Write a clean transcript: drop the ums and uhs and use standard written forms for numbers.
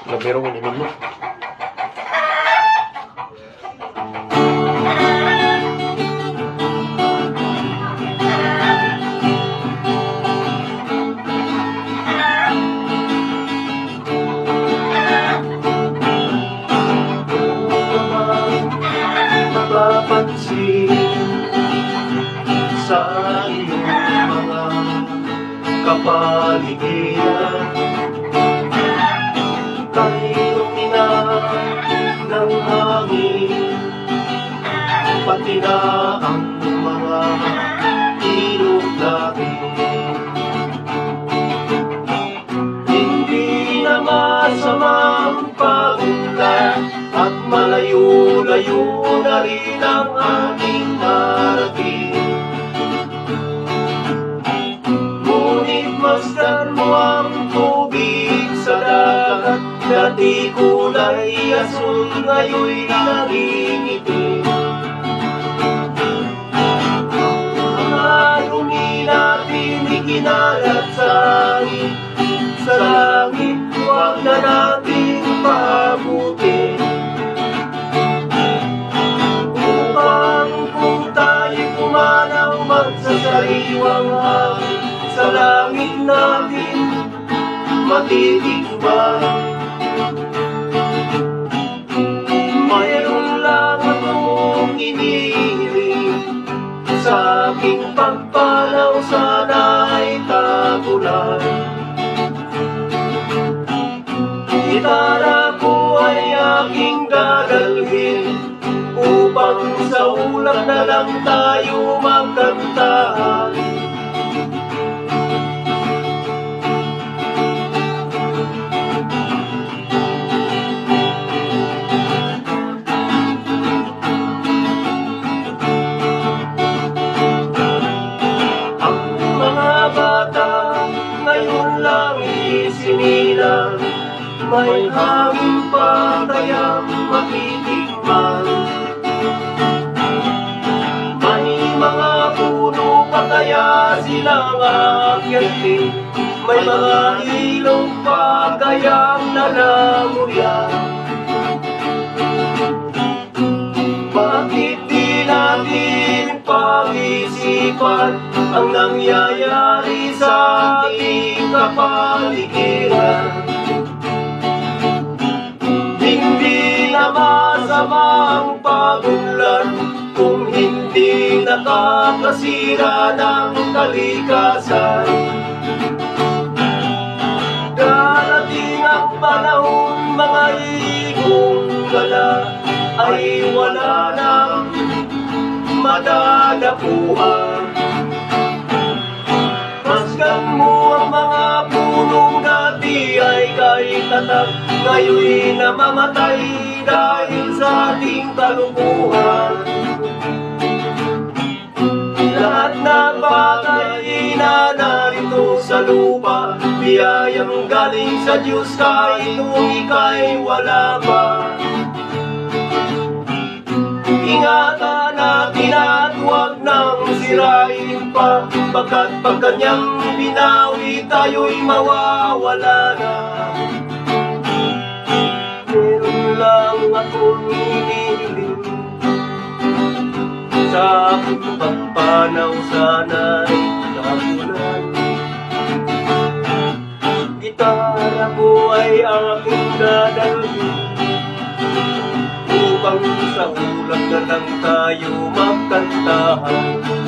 Nabiro ko naman mo. Mapapansin sa iyong mga kapaligiran, kahit umina ng hangin, pati na ang mga ilog natin. Hindi na masamang pagunlad at malayo-layo na rin ang ating narating. Ngunit masdan mo ang tubig sa dagat, dati kulay asul, ngayon'y naging itim. Mga dumi natin ikinalat sa langit, huwag na natin paabutin. Magsasariwang hangin sa langit natin matitikman. Mayroon lang akong inihiling, sa aking pagpanaw sana'y tagulan. Gitara ko ay aking dadalhin, upang sa ulap na lang tayo magkantahan. Ang mga bata ngayon lang isinilang, may hangin pa kayang matitikman. Kaya silang akyatin, may mga ilog pa kayang nalamuyan. Bakit di natin pag-isipan ang nangyayari sa ating kapaligiran? Hindi na masama ang pagunlad kung hindi nakakasira ng kalikasan. Darating ang panahon, mga igong gala ay wala nang madadapuhan. Masdan mo ang mga punong dati ay kahit tatak, ngayon'y namamatay dahil sa ating kalukuhan. Lahat ng bagay na narito sa lupa, biyayang galing sa Diyos kahit nung ika'y wala pa. Ingatan natin at huwag nang sirain pa, pagkat pag kanyang binawi tayo'y mawawala na. Meron lang akong hinihiling, sa aking pagpanaw sana'y tagulan. Gitara ko ay aking dadalhin, upang sa ulap na lang tayo magkantahan.